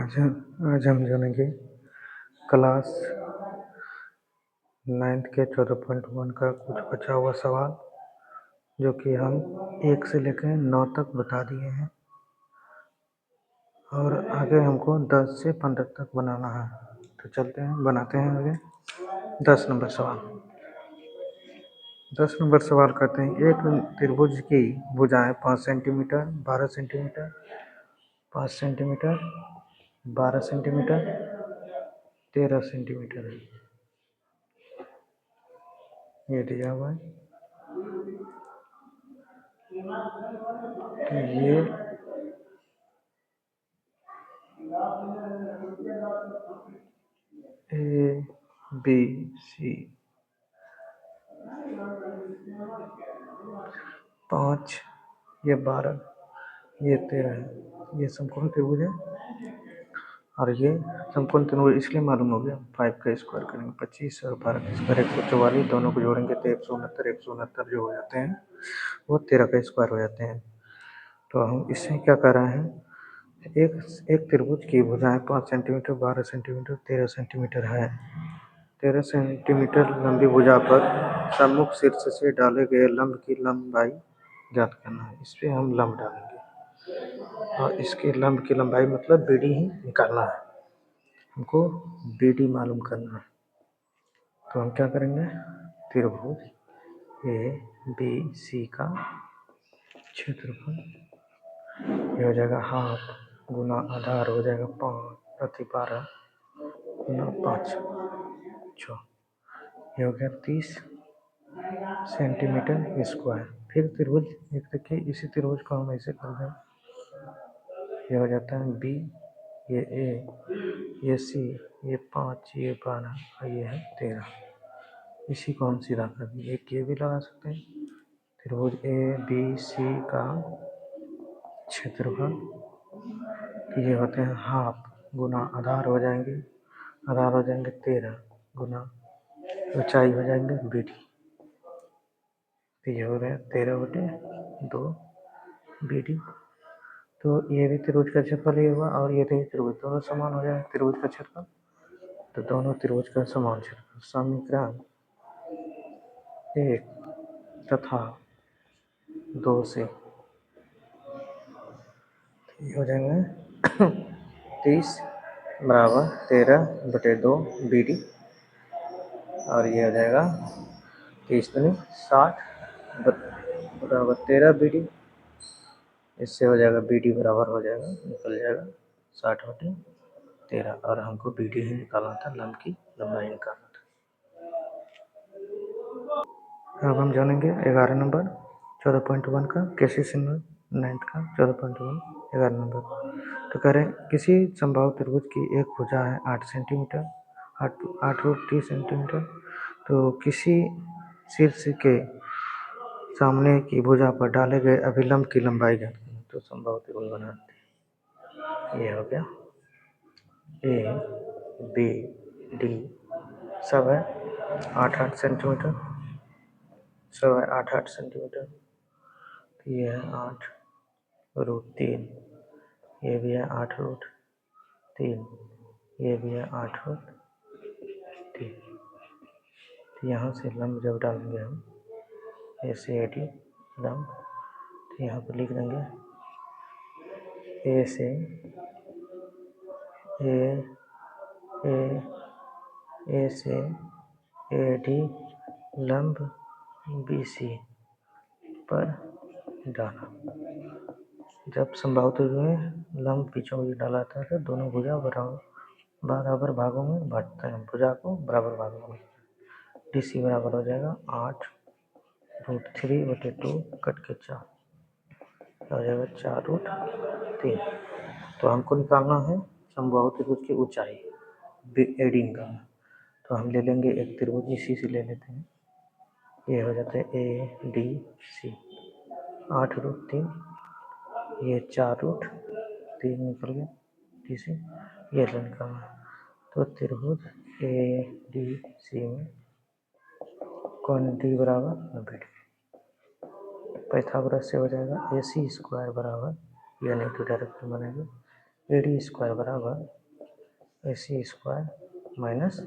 आज हम जानेंगे क्लास 9th के 14.1 का कुछ बचा हुआ सवाल जो कि हम 1 से लेकर 9 तक बता दिए हैं और आगे हमको 10 से 15 तक बनाना है। तो चलते हैं बनाते हैं आगे 10 नंबर सवाल। 10 नंबर सवाल करते हैं। एक त्रिभुज की भुजाएं 5 centimetre, 12 centimetre, 5 centimetre, 12 centimetre, 13 centimetre है। ये दिया हुआ है। तो ये ए बी सी 5, ये 12, ये 13 है। ये समकोण त्रिभुज है और ये समकोण त्रिभुज इसलिए मालूम हो गया। 5 का स्क्वायर करेंगे 25 और 12 का स्क्वायर 144, दोनों को जोड़ेंगे तो 169 जो हो जाते हैं वो 13 का स्क्वायर हो जाते हैं। तो हम इससे क्या कर रहे हैं, एक त्रिभुज की भुजाएं 5 सेंटीमीटर, 12 सेंटीमीटर, 13 सेंटीमीटर है। 13 सेंटीमीटर लंबी भुजा पर सम्मुख शीर्ष से डाले गए लंब की लंबाई ज्ञात करना है। इस पे हम लंब डालेंगे और इसके लंब की लंबाई मतलब बीडी ही निकालना है। हमको बीडी मालूम करना है। तो हम क्या करेंगे, त्रिभुज ए बी सी का क्षेत्रफल ये हो जाएगा हाफ गुना आधार हो जाएगा 5/12 गुना 5, 6, ये हो गया 30 सेंटीमीटर स्क्वायर। फिर त्रिभुज एक देखिए, इसी त्रिभुज को हम ऐसे कर दें, ये हो जाता है बी, ये ए, ये सी, ये 5, ये 12 और ये है 13। इसी को हम सीधा कर दें, एक ये भी लगा सकते हैं। त्रिभुज ए बी सी का क्षेत्रफल ये होते हैं हाफ गुना आधार हो जाएंगे, आधार हो जाएंगे 13 गुना ऊंचाई हो जाएंगे बीडी। तो ये हो गया 13/2 बीडी। तो ये भी त्रिभुज का क्षेत्रफल ये हुआ और ये त्रिभुज दोनों समान हो जाए त्रिभुज का क्षेत्रफल। तो दोनों त्रिभुज का समान क्षेत्रफल समीकरण 1 तथा 2 से ये हो जाएंगे 30 बराबर 13/2 बीडी और ये हो जाएगा 30 दूनी 60 बराबर 13 बीडी। इससे हो जाएगा बीडी बराबर हो जाएगा, निकल जाएगा 60/13 और हमको बीडी ही निकालना था, लंब की लंबाई निकालना था। अब हम जानेंगे 11 नंबर 14.1 का, KCC 9th का 14.1 11 नंबर। तो कह रहे हैं किसी समबाहु त्रिभुज की एक भुजा है 8 सेंटीमीटर, 8√30 सेंटीमीटर। तो किसी शीर्ष के सामने की भुजा पर डाले गए अभिलंब की लंबाई ज्ञात करें। तो समबाहु त्रिभुज बनाते हैं। ये हो गया ए बी डी सब है 8-8 सेंटीमीटर, सब है 8-8 सेंटीमीटर। ये है 8√3, ये भी है 8√3, ये भी है 8√3। तो यहाँ से लंब जब डालेंगे हम ऐसे AD लंब, तो यहाँ पर लिख देंगे ए से ए से AD लंब BC पर डाला। जब समबाहु त्रिभुज में लंब बीचों बीच डाला था तो दोनों भुजा बराबर भागों में बांटते हैं, भुजा को बराबर भागों में। DC बराबर हो जाएगा 8√3/2 कट के 4 हो जाएगा 4√3। तो हमको निकालना है समबाहु त्रिभुज की ऊंचाई एडिंग का। तो हम ले लेंगे एक त्रिभुज इसी से ले लेते हैं, ये हो जाता है ADC 8√3, ये 4√3 निकल गया DC, ये निकालना है। तो त्रिभुज ADC में कोण D बराबर 90 डिग्री। पाइथागोरस से हो जाएगा AC² बराबर, या नहीं तो डायरेक्ट बनेगा ए डी स्क्वायर बराबर A C square minus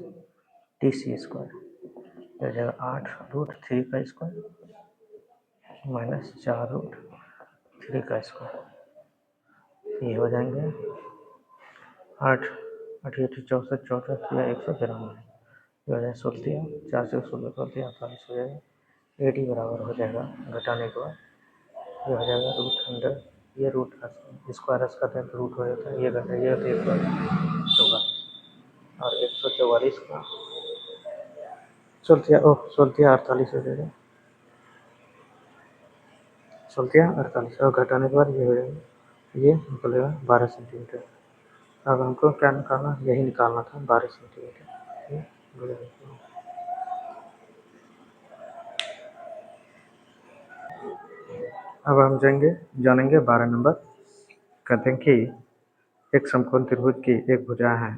T C square, हो जाएगा 8√3 का स्क्वायर माइनस 4√3 का स्क्वायर। ये हो जाएंगे 8 8 64 64 या 192, ये हो जाएगा 16 4 से 16 16 48 हो जाएगा। ए डी बराबर हो जाएगा घटाने के बाद ये हो जाएगा √100, ये रूट स्क्वायर का रूट हो जाता है, ये घटा ये होता है 144 और 144 का 16 हो जाएगा, 16 48 और घटाने के बाद ये हो जाएगा, ये निकलेगा 12 सेंटीमीटर। अब हमको क्या निकालना, यही निकालना था 12 सेंटीमीटर। ये अब हम जानेंगे 12 नंबर। कहते हैं कि एक समकोण त्रिभुज की एक भुजा है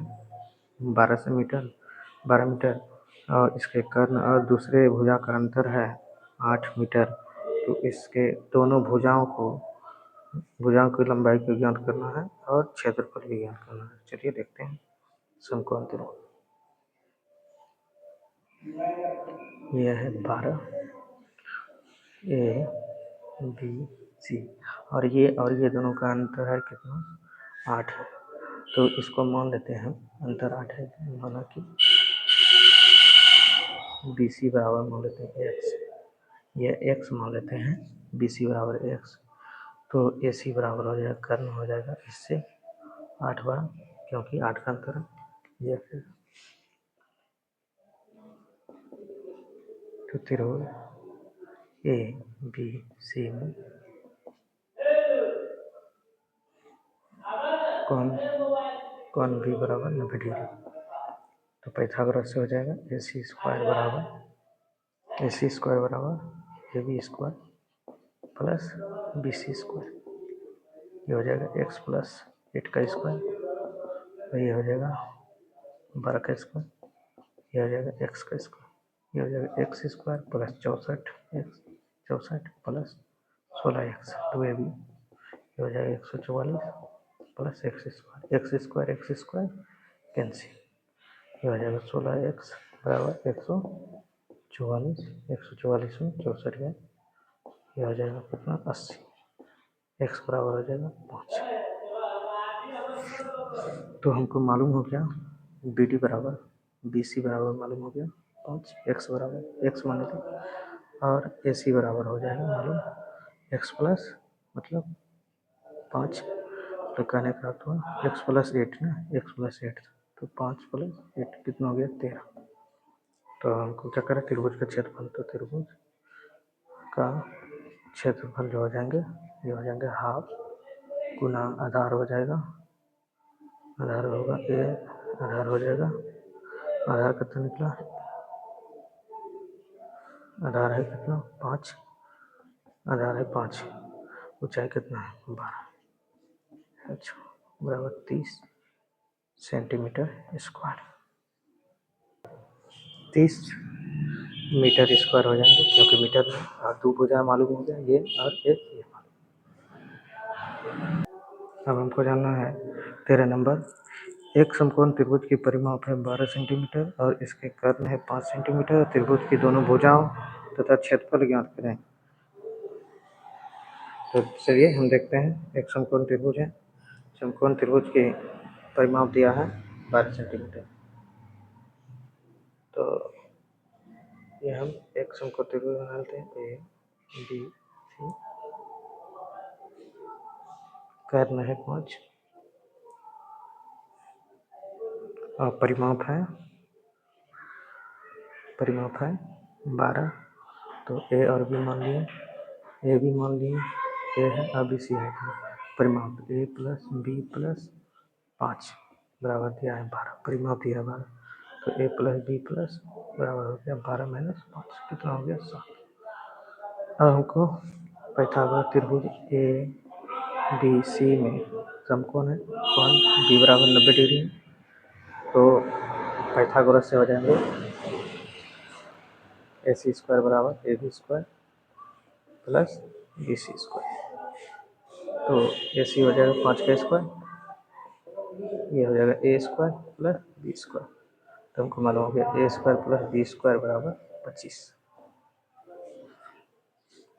12 मीटर और इसके कर्ण और दूसरे भुजा का अंतर है 8 मीटर। तो इसके दोनों भुजाओं की लंबाई को ज्ञात करना है और क्षेत्रफल भी ज्ञात करना है। चलिए देखते हैं समकोण त्रिभुज। यह है 12 ए बी सी और ये दोनों का अंतर है कितना, 8। तो इसको मान लेते हैं अंतर 8 है, माना कि बी सी बराबर मान लेते हैं एक्स, ये एक्स मान लेते हैं, बी सी बराबर एक्स। तो ए सी बराबर हो जाएगा, कर्ण हो जाएगा इससे 8 बार, क्योंकि 8 का अंतर है ये। फिर तो त्रिभुज ए बी सी में कौन बी बराबर 90 डिग्री। तो पाइथागोरस से हो जाएगा ए सी स्क्वायर बराबर A B square plus B C square, ये हो जाएगा एक्स प्लस 8 का स्क्वायर, तो ये हो जाएगा 12 का स्क्वायर, ये हो जाएगा एक्स का स्क्वायर, ये हो जाएगा x square plus 64 plus 16 x, तो ये भी ये हो जाएगा 144 प्लस एक्स स्क्वायर कैंसिल, ये हो जाएगा 16x बराबर 144 में 64 है, ये हो जाएगा कितना 80, x बराबर हो जाएगा 5। तो हमको मालूम हो गया बी डी बराबर बी सी बराबर मालूम हो गया 5, x बराबर x मान लेते, और ए सी बराबर हो जाएगा मालूम x प्लस मतलब 5, तो कहने का अर्थ हुआ x प्लस 8 ना, x प्लस 8, तो 5 प्लस 8 कितना हो गया 13। तो हमको क्या करें, त्रिभुज का क्षेत्रफल, तो त्रिभुज का क्षेत्रफल जो हो जाएंगे ये हो जाएंगे हाफ गुना आधार हो जाएगा, आधार होगा ए, आधार हो जाएगा, आधार कितना निकला, आधार है कितना 5, आधार है 5, ऊंचाई कितना है 12, अच्छा बराबर 30 सेंटीमीटर स्क्वायर, 30 मीटर स्क्वायर हो जाएंगे, क्योंकि मीटर में और 2 भुजा मालूम हो गया ये और एक ये मालूम। अब हमको जानना है 13 नंबर। एक समकोण त्रिभुज की परिमाप है 12 सेंटीमीटर और इसके कर्ण है 5 सेंटीमीटर। त्रिभुज की दोनों भुजाओं तथा क्षेत्रफल ज्ञात करें। तो चलिए हम देखते हैं, एक समकोण त्रिभुज है, समकोण त्रिभुज की परिमाप दिया है 12 सेंटीमीटर। तो ये हम एक समकोण त्रिभुज बना लेते हैं, ए बी सी, कर्ण है 5 और परिमाप है 12। तो ए और बी मान लिए, ए बी मान लिए, ए है और बी सी है, परिमाप ए प्लस बी प्लस 5 बराबर दिया है 12, परिमाप दिया है 12, तो ए प्लस बी प्लस बराबर हो गया 12 माइनस 5, कितना हो गया 7। अब हमको पाइथागोरस त्रिभुज ए बी सी में समकोण है कौन बी बराबर 90 डिग्री है, तो पाइथागोरस से हो जाएंगे ए सी स्क्वायर बराबर A B square plus B C square, तो ए सी हो जाएगा 5 का स्क्वायर ये हो जाएगा ए स्क्वायर प्लस बी स्क्वायर। तो हमको मालूम हो गया ए स्क्वायर प्लस बी स्क्वायर बराबर 25।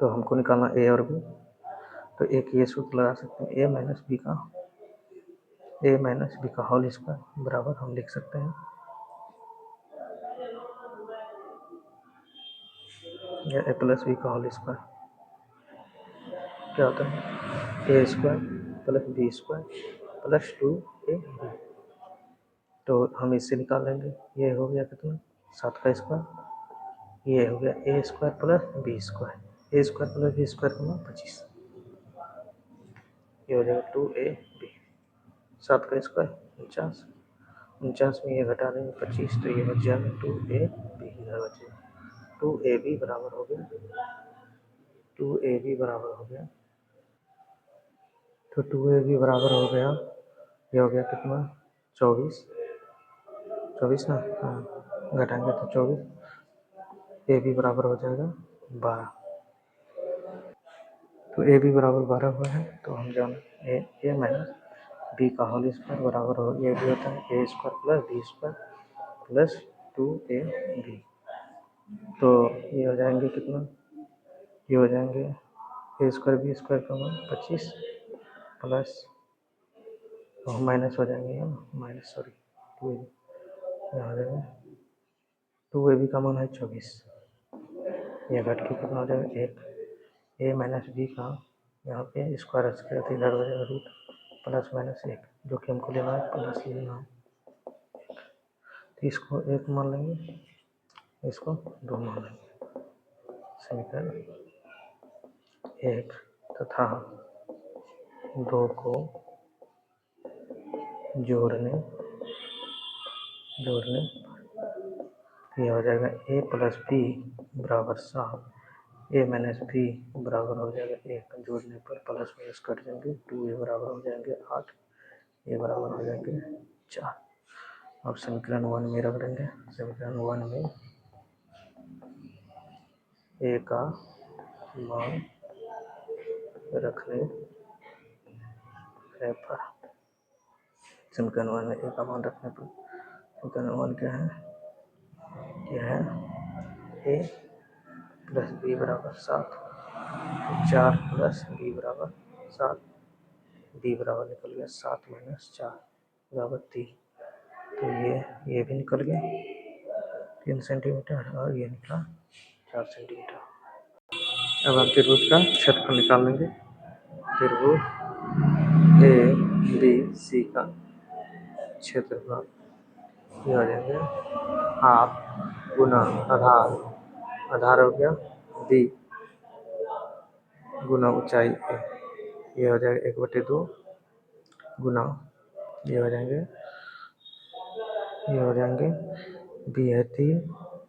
तो हमको निकालना ए और बी। तो एक ये सूत्र लगा सकते हैं ए माइनस बी का होल स्क्वायर बराबर हम लिख सकते हैं या ए प्लस बी का होल स्क्वायर क्या होता है A square plus B square plus 2ab। तो हम इससे निकाल लेंगे। ये हो गया कितना 7 का स्क्वायर। ये हो गया ए स्क्वायर प्लस बी स्क्वायर। ए स्क्वायर प्लस बी स्क्वायर का 25। ये हो जाएगा 2ab। 7 का स्क्वायर 49। 49 में ये घटा देंगे 25 तो ये बच जाएगा 2ab इधर बचेगा। 2ab बराबर हो गया 2ab बराबर हो गया। तो 2ab बराबर हो गया। ये हो गया कितना 24 24 ना। हाँ घटाएंगे तो 24। ए बी बराबर हो जाएगा 12। तो ए बी बराबर 12 हुआ है। तो हम जान ए माइनस बी का होल स्क्वायर बराबर हो ये भी होता है A square plus B square plus 2ab। तो ये हो जाएंगे कितना ये हो जाएंगे ए स्क्वायर बी स्क्वायर का मान 25 प्लस तो माइनस हो जाएंगे यहाँ माइनस सॉरी 2ab यहाँ हो जाएगा 2ab का मान है 24। ये घट के कितना हो जाएगा 1 ए माइनस बी का यहाँ पे स्क्वायर तो इधर हो जाएगा रूट प्लस माइनस 1 जो कि हमको लेना है प्लस लेना है। तो इसको 1 मान लेंगे इसको 2 मान लेंगे। समीकरण 1 तथा 2 को जोड़ने ये हो जाएगा ए प्लस बी बराबर 7 ए माइनस बी बराबर हो जाएगा 1 जोड़ने पर प्लस माइनस कट जाएंगे 2 ए बराबर हो जाएंगे 8 ए बराबर हो जाएंगे 4। अब समीकरण 1 में रख देंगे। समीकरण 1 में ए का मान रखने पर समीकरण 1 में ए का मान रखने पर समीकरण 1 क्या है यह है ए प्लस बी बराबर 7 4 प्लस बी बराबर 7 बी बराबर निकल गया 7 माइनस 4 बराबर 3। तो ये भी निकल गया 3 सेंटीमीटर और ये निकला 4 सेंटीमीटर। अब हम त्रिभुज का क्षेत्रफल निकाल लेंगे। त्रिभुज ए बी सी का क्षेत्रफल ये हो जाएंगे हाफ गुना आधार हो गया बी गुना ऊंचाई ए। ये हो जाएगा 1/2 गुना ये हो जाएंगे बी है 3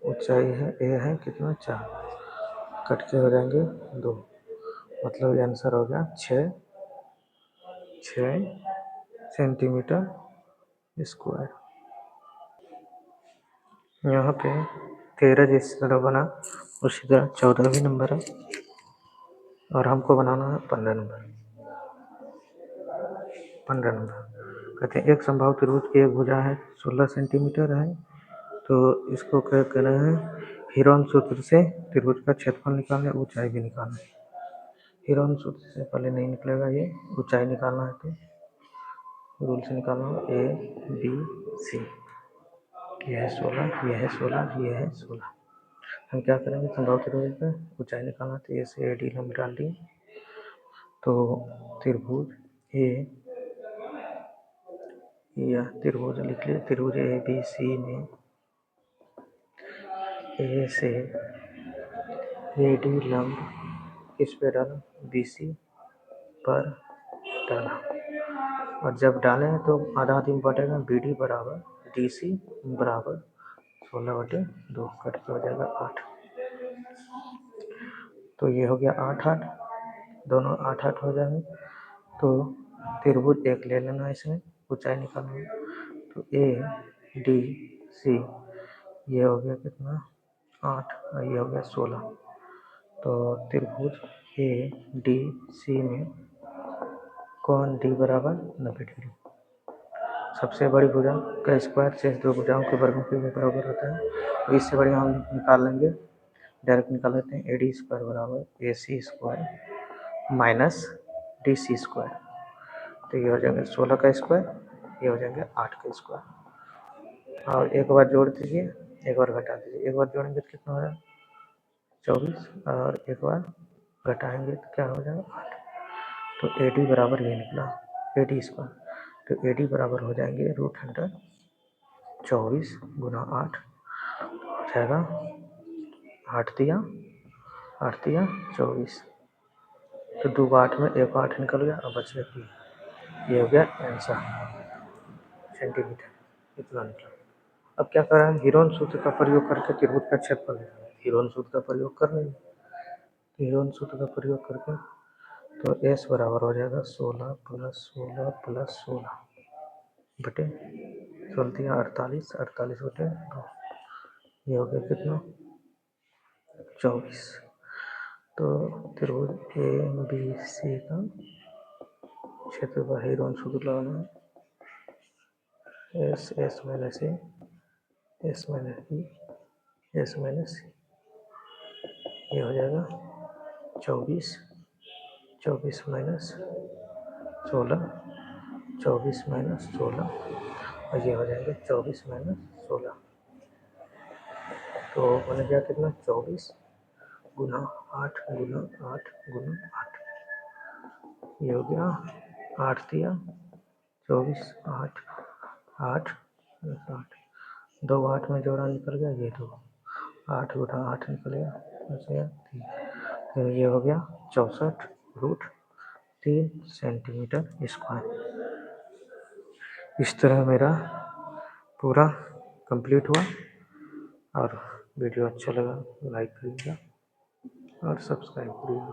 ऊंचाई है ए है कितना 4 कट के हो जाएंगे 2 मतलब ये आंसर हो गया 6 सेंटीमीटर स्क्वायर। यहाँ पे 13 जिस तरह बना उसी तरह 14 भी नंबर है और हमको बनाना है 15 नंबर। कहते हैं एक संभाव त्रिभुज की एक भुजा है 16 सेंटीमीटर है। तो इसको क्या कहना है हीरोन सूत्र से त्रिभुज का क्षेत्रफल निकालना है ऊंचाई भी निकालना है। हीरोन सूत्र से पहले नहीं निकलेगा ये ऊंचाई निकालना है तो रूल से निकालना है ए बी सी। यह है 16 यह है 16 यह है 16। हम क्या करेंगे संभव त्रिभुज पे ऊंचाई निकालना तो ए से ए डी हम डाल दिए। तो त्रिभुज ए या त्रिभुज लिख लिए त्रिभुज ए बी सी में ए से ए डी लंब इस पे डाला बी सी पर डाला और जब डालें तो आधा आधी में बटेगा बी डी बराबर डी सी बराबर 16/2 कट के हो जाएगा 8। तो ये हो गया 8 दोनों 8 हो जाएंगे। तो त्रिभुज एक ले लेना इसमें ऊंचाई निकालना है तो ए डी सी ये हो गया कितना 8 और ये हो गया 16। तो त्रिभुज ए डी सी में कोण डी बराबर 90 डिग्री सबसे बड़ी भुजा का स्क्वायर शेष दो भुजाओं के वर्गों के बराबर होता है। तो इससे बढ़िया हम निकाल लेंगे, डायरेक्ट निकाल लेते हैं। ए डी स्क्वायर बराबर A C square minus D C square. तो ये हो जाएंगे 16 का स्क्वायर, ये हो जाएंगे 8 का स्क्वायर। और एक बार जोड़ दीजिए, एक बार घटा दीजिए। एक बार जोड़ेंगे तो कितना हो जाएगा 24, और एक बार घटाएंगे तो क्या हो जाएगा 8। तो ए डी बराबर ये निकला ए डी स्क्वायर। तो ए डी बराबर हो जाएंगे √124 गुना 8 हो जाएगा 8 दिया 24। तो 2 8 में 1 8 निकल गया, अब बच गया 3। ये हो गया आंसर सेंटीमीटर, इतना निकला। अब क्या कर रहे हैं, हीरोन सूत्र का प्रयोग करके त्रिभुज का क्षेत्रफल निकालना है। हीरोन सूत्र का प्रयोग कर रहे हैं, हीरोन सूत्र का प्रयोग करके तो एस बराबर हो जाएगा 16 + 16 + 16 बटे 16 48, 48 बटे 2। ये हो गया कितना 24। तो त्रिभुज ए बी सी का क्षेत्रफल हीरोन सूत्र लगाना है, S S minus A S minus B S minus C. ये हो जाएगा 24 24 माइनस 16 24 माइनस 16, और ये हो जाएंगे 24 माइनस 16। तो मैंने क्या कितना 24 गुना 8 गुना 8 गुना 8। ये हो गया 8 दिया 24 8 8 8, 2 8 में जोड़ा निकल गया, ये 2 8 गुना 8 निकल गया, बच गया 3। तो ये हो गया 64√3 सेंटीमीटर स्क्वायर। इस तरह मेरा पूरा कंप्लीट हुआ। और वीडियो अच्छा लगा लाइक करिएगा और सब्सक्राइब करिएगा।